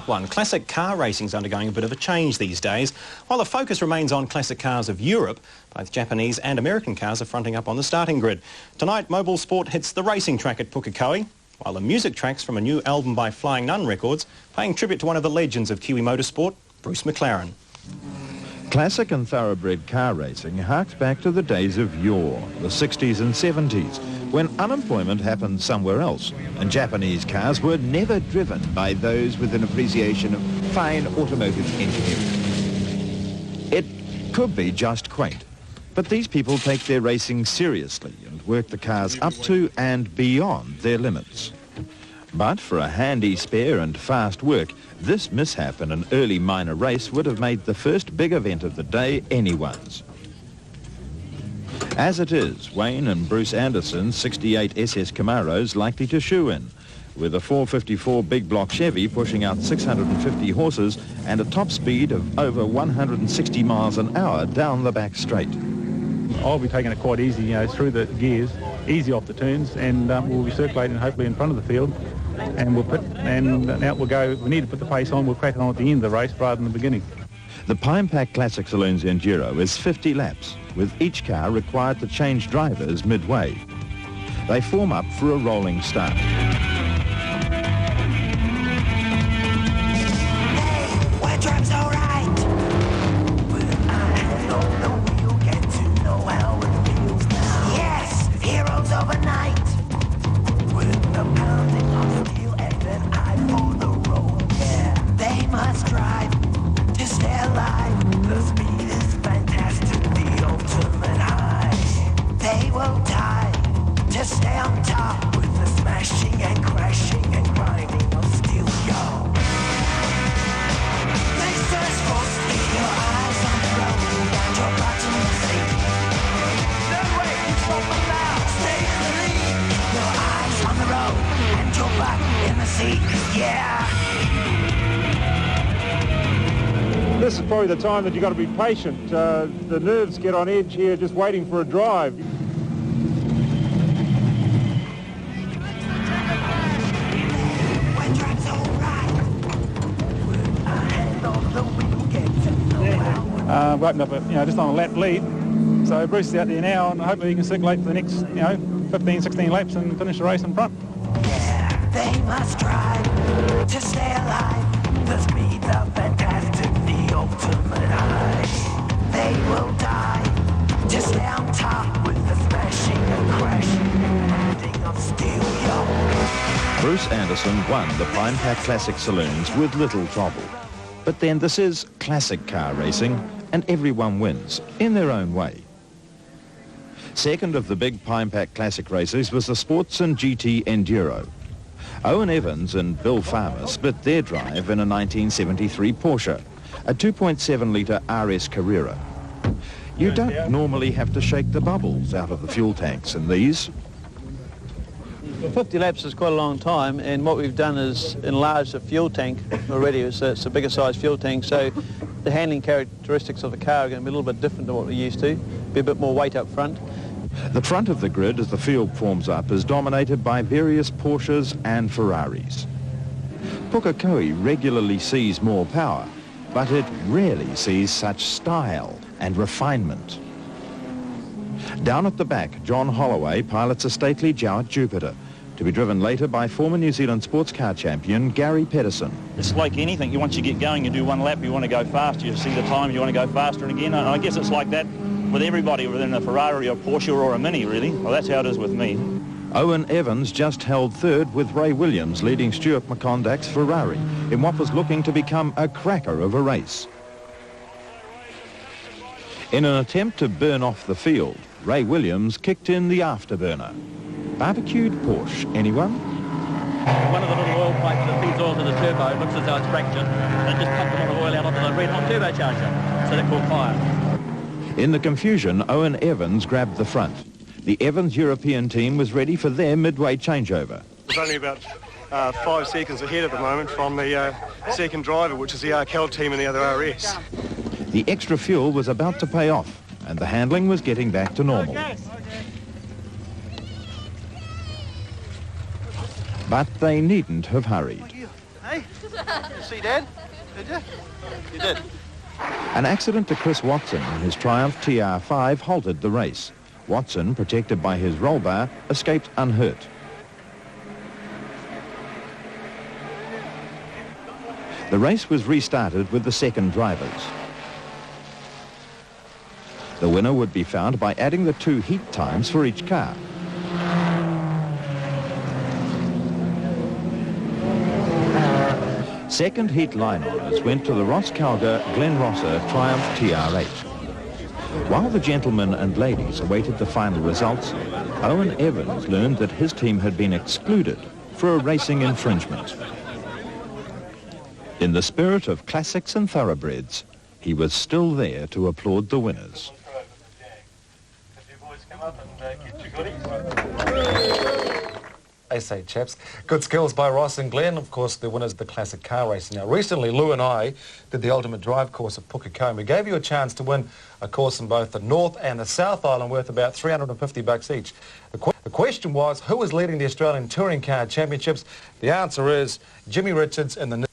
Classic car racing is undergoing a bit of a change these days. While the focus remains on classic cars of Europe, both Japanese and American cars are fronting up on the starting grid. Tonight, mobile sport hits the racing track at Pukekohe, while the music tracks from a new album by Flying Nun Records, paying tribute to one of the legends of Kiwi motorsport, Bruce McLaren. Classic and thoroughbred car racing harks back to the days of yore, the 60s and 70s, when unemployment happened somewhere else, and Japanese cars were never driven by those with an appreciation of fine automotive engineering. It could be just quaint, but these people take their racing seriously and work the cars up to and beyond their limits. But for a handy spare and fast work, this mishap in an early minor race would have made the first big event of the day anyone's. As it is, Wayne and Bruce Anderson's 68 SS Camaro's likely to shoe in, with a 454 big block Chevy pushing out 650 horses and a top speed of over 160 miles an hour down the back straight. I'll be taking it quite easy, through the gears, easy off the turns, and we'll be circulating hopefully in front of the field, and out we'll go. We need to put the pace on. We'll crack it on at the end of the race rather than the beginning. The Pinepac Classic Saloons Enduro is 50 laps, with each car required to change drivers midway. They form up for a rolling start. Stay on top with the smashing and crashing and grinding of steel, yo. They search for speed, your eyes on the road, and your bottom of the seat. No way to stop them now, stay in the lead. Your eyes on the road, and your butt in the seat, yeah. This is probably the time that you've got to be patient. The nerves get on edge here just waiting for a drive. We opened up, just on a lap lead. So Bruce is out there now, and hopefully he can circulate for the next, 15, 16 laps and finish the race in front. Yeah, they must try to stay alive. The speed, the fantastic, the ultimate high. They will die to stay on top with the smashing and crashing and landing of steel, yo. Bruce Anderson won the Pinepac Classic Saloons with little trouble. But then this is classic car racing, and everyone wins, in their own way. Second of the big Pinepac Classic races was the Sports and GT Enduro. Owen Evans and Bill Farmer split their drive in a 1973 Porsche, a 2.7-litre RS Carrera. You don't normally have to shake the bubbles out of the fuel tanks in these. 50 laps is quite a long time, and what we've done is enlarge the fuel tank already. It's a bigger size fuel tank, so the handling characteristics of the car are going to be a little bit different than what we're used to. Be a bit more weight up front. The front of the grid as the field forms up is dominated by various Porsches and Ferraris. Pukekohe regularly sees more power, but it rarely sees such style and refinement. Down at the back, John Holloway pilots a stately Jowett Jupiter, to be driven later by former New Zealand sports car champion Gary Pedersen. It's like anything. Once you get going, you do one lap, you want to go faster. You see the time, you want to go faster. And again, I guess it's like that with everybody, whether in a Ferrari or Porsche or a Mini, really. Well, that's how it is with me. Owen Evans just held third with Ray Williams leading Stuart McCondach's Ferrari in what was looking to become a cracker of a race. In an attempt to burn off the field, Ray Williams kicked in the afterburner. Barbecued Porsche, anyone? One of the little oil pipes that feeds oil to the turbo looks as though it's fractured, and just pumped a lot of oil out onto the red hot turbocharger, so that caught fire. In the confusion, Owen Evans grabbed the front. The Evans European team was ready for their midway changeover. It's only about 5 seconds ahead at the moment from the second driver, which is the Arkel team and the other RS. The extra fuel was about to pay off, and the handling was getting back to normal. But they needn't have hurried. see Dad? Did you? You did. An accident to Chris Watson in his Triumph TR5 halted the race. Watson, protected by his roll bar, escaped unhurt. The race was restarted with the second drivers. The winner would be found by adding the 2 heat times for each car. Second heat line honours went to the Ross Calgar Glen Rosser Triumph TR8. While the gentlemen and ladies awaited the final results, Owen Evans learned that his team had been excluded for a racing infringement. In the spirit of classics and thoroughbreds, he was still there to applaud the winners. I say, chaps. Good skills by Ross and Glenn, of course, the winners of the classic car racing. Now, recently, Lou and I did the Ultimate Drive course at Pukekohe. We gave you a chance to win a course in both the North and the South Island worth about $350 each. The question was, who was leading the Australian Touring Car Championships? The answer is Jimmy Richards and the